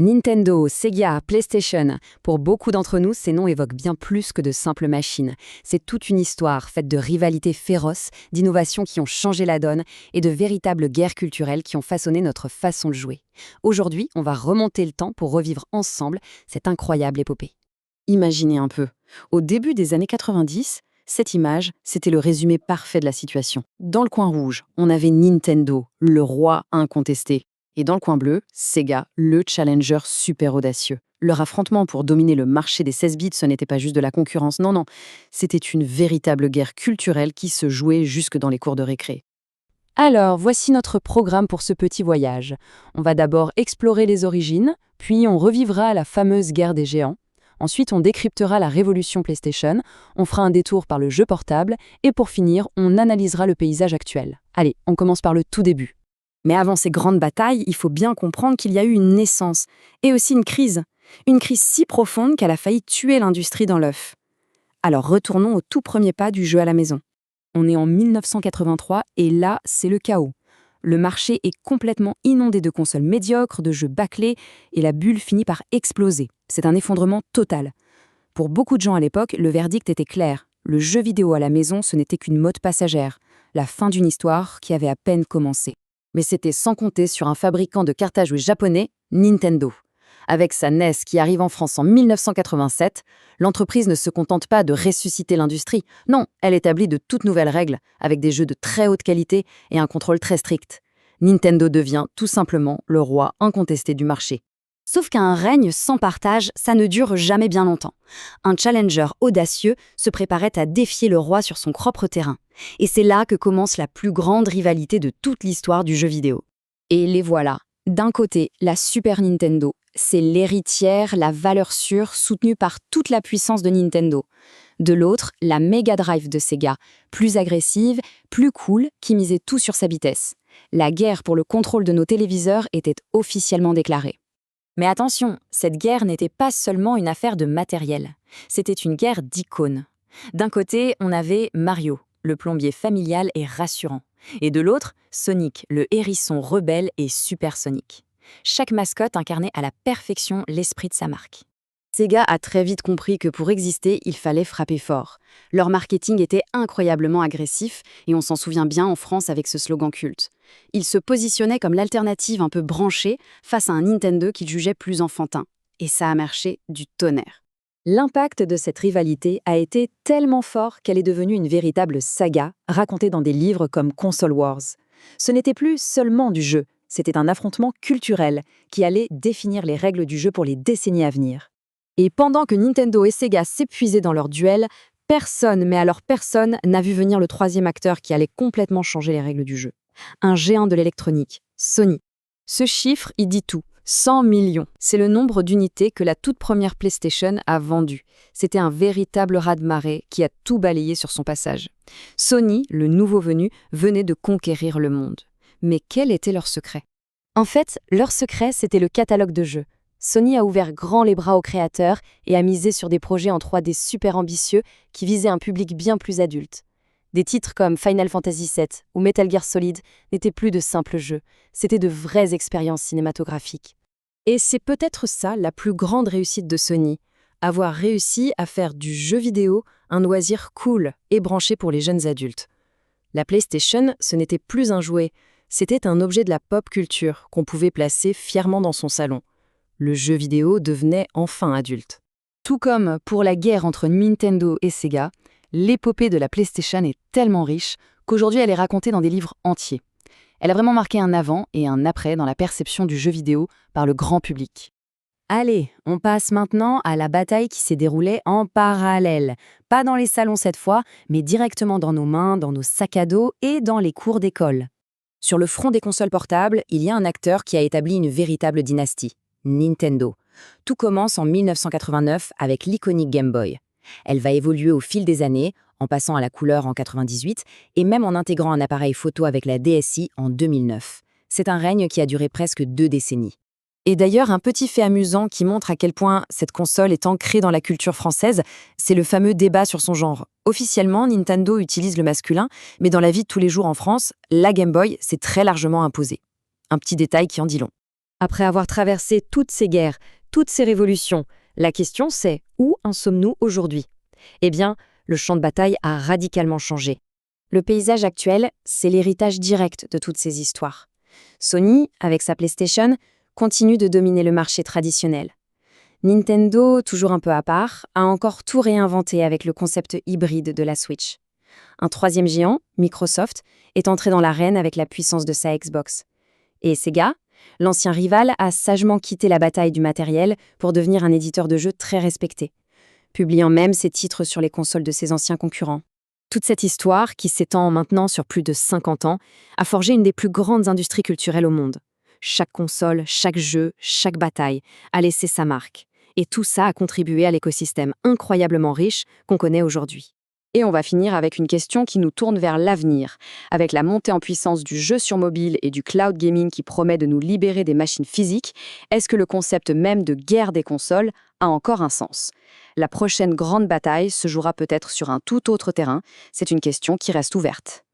Nintendo, Sega, PlayStation, pour beaucoup d'entre nous, ces noms évoquent bien plus que de simples machines. C'est toute une histoire faite de rivalités féroces, d'innovations qui ont changé la donne et de véritables guerres culturelles qui ont façonné notre façon de jouer. Aujourd'hui, on va remonter le temps pour revivre ensemble cette incroyable épopée. Imaginez un peu. Au début des années 90, cette image, c'était le résumé parfait de la situation. Dans le coin rouge, on avait Nintendo, le roi incontesté. Et dans le coin bleu, Sega, le challenger super audacieux. Leur affrontement pour dominer le marché des 16 bits, ce n'était pas juste de la concurrence, non. C'était une véritable guerre culturelle qui se jouait jusque dans les cours de récré. Alors, voici notre programme pour ce petit voyage. On va d'abord explorer les origines, puis on revivra la fameuse guerre des géants. Ensuite, on décryptera la révolution PlayStation, on fera un détour par le jeu portable, et pour finir, on analysera le paysage actuel. Allez, on commence par le tout début. Mais avant ces grandes batailles, il faut bien comprendre qu'il y a eu une naissance, et aussi une crise. Une crise si profonde qu'elle a failli tuer l'industrie dans l'œuf. Alors retournons au tout premier pas du jeu à la maison. On est en 1983, et là, c'est le chaos. Le marché est complètement inondé de consoles médiocres, de jeux bâclés, et la bulle finit par exploser. C'est un effondrement total. Pour beaucoup de gens à l'époque, le verdict était clair. Le jeu vidéo à la maison, ce n'était qu'une mode passagère, la fin d'une histoire qui avait à peine commencé. Mais c'était sans compter sur un fabricant de cartes à jouer japonais, Nintendo. Avec sa NES qui arrive en France en 1987, l'entreprise ne se contente pas de ressusciter l'industrie. Non, elle établit de toutes nouvelles règles, avec des jeux de très haute qualité et un contrôle très strict. Nintendo devient tout simplement le roi incontesté du marché. Sauf qu'un règne sans partage, ça ne dure jamais bien longtemps. Un challenger audacieux se préparait à défier le roi sur son propre terrain. Et c'est là que commence la plus grande rivalité de toute l'histoire du jeu vidéo. Et les voilà. D'un côté, la Super Nintendo. C'est l'héritière, la valeur sûre, soutenue par toute la puissance de Nintendo. De l'autre, la Mega Drive de Sega, plus agressive, plus cool, qui misait tout sur sa vitesse. La guerre pour le contrôle de nos téléviseurs était officiellement déclarée. Mais attention, cette guerre n'était pas seulement une affaire de matériel. C'était une guerre d'icônes. D'un côté, on avait Mario, le plombier familial et rassurant. Et de l'autre, Sonic, le hérisson rebelle et supersonique. Chaque mascotte incarnait à la perfection l'esprit de sa marque. Sega a très vite compris que pour exister, il fallait frapper fort. Leur marketing était incroyablement agressif et on s'en souvient bien en France avec ce slogan culte. Ils se positionnaient comme l'alternative un peu branchée face à un Nintendo qu'ils jugeaient plus enfantin. Et ça a marché du tonnerre. L'impact de cette rivalité a été tellement fort qu'elle est devenue une véritable saga racontée dans des livres comme Console Wars. Ce n'était plus seulement du jeu, c'était un affrontement culturel qui allait définir les règles du jeu pour les décennies à venir. Et pendant que Nintendo et Sega s'épuisaient dans leur duel, personne, mais alors personne, n'a vu venir le troisième acteur qui allait complètement changer les règles du jeu. Un géant de l'électronique, Sony. Ce chiffre, il dit tout. 100 millions, c'est le nombre d'unités que la toute première PlayStation a vendues. C'était un véritable raz-de-marée qui a tout balayé sur son passage. Sony, le nouveau venu, venait de conquérir le monde. Mais quel était leur secret ? En fait, leur secret, c'était le catalogue de jeux. Sony a ouvert grand les bras aux créateurs et a misé sur des projets en 3D super ambitieux qui visaient un public bien plus adulte. Des titres comme Final Fantasy VII ou Metal Gear Solid n'étaient plus de simples jeux, c'était de vraies expériences cinématographiques. Et c'est peut-être ça la plus grande réussite de Sony, avoir réussi à faire du jeu vidéo un loisir cool et branché pour les jeunes adultes. La PlayStation, ce n'était plus un jouet, c'était un objet de la pop culture qu'on pouvait placer fièrement dans son salon. Le jeu vidéo devenait enfin adulte. Tout comme pour la guerre entre Nintendo et Sega, l'épopée de la PlayStation est tellement riche qu'aujourd'hui elle est racontée dans des livres entiers. Elle a vraiment marqué un avant et un après dans la perception du jeu vidéo par le grand public. Allez, on passe maintenant à la bataille qui s'est déroulée en parallèle. Pas dans les salons cette fois, mais directement dans nos mains, dans nos sacs à dos et dans les cours d'école. Sur le front des consoles portables, il y a un acteur qui a établi une véritable dynastie, Nintendo. Tout commence en 1989 avec l'iconique Game Boy. Elle va évoluer au fil des années, en passant à la couleur en 98 et même en intégrant un appareil photo avec la DSi en 2009. C'est un règne qui a duré presque 2 décennies. Et d'ailleurs, un petit fait amusant qui montre à quel point cette console est ancrée dans la culture française, c'est le fameux débat sur son genre. Officiellement, Nintendo utilise le masculin, mais dans la vie de tous les jours en France, la Game Boy s'est très largement imposée. Un petit détail qui en dit long. Après avoir traversé toutes ces guerres, toutes ces révolutions, la question c'est où en sommes-nous aujourd'hui? Eh bien, le champ de bataille a radicalement changé. Le paysage actuel, c'est l'héritage direct de toutes ces histoires. Sony, avec sa PlayStation, continue de dominer le marché traditionnel. Nintendo, toujours un peu à part, a encore tout réinventé avec le concept hybride de la Switch. Un troisième géant, Microsoft, est entré dans l'arène avec la puissance de sa Xbox. Et Sega, l'ancien rival, a sagement quitté la bataille du matériel pour devenir un éditeur de jeux très respecté, publiant même ses titres sur les consoles de ses anciens concurrents. Toute cette histoire, qui s'étend maintenant sur plus de 50 ans, a forgé une des plus grandes industries culturelles au monde. Chaque console, chaque jeu, chaque bataille a laissé sa marque. Et tout ça a contribué à l'écosystème incroyablement riche qu'on connaît aujourd'hui. Et on va finir avec une question qui nous tourne vers l'avenir. Avec la montée en puissance du jeu sur mobile et du cloud gaming qui promet de nous libérer des machines physiques, est-ce que le concept même de guerre des consoles a encore un sens? La prochaine grande bataille se jouera peut-être sur un tout autre terrain. C'est une question qui reste ouverte.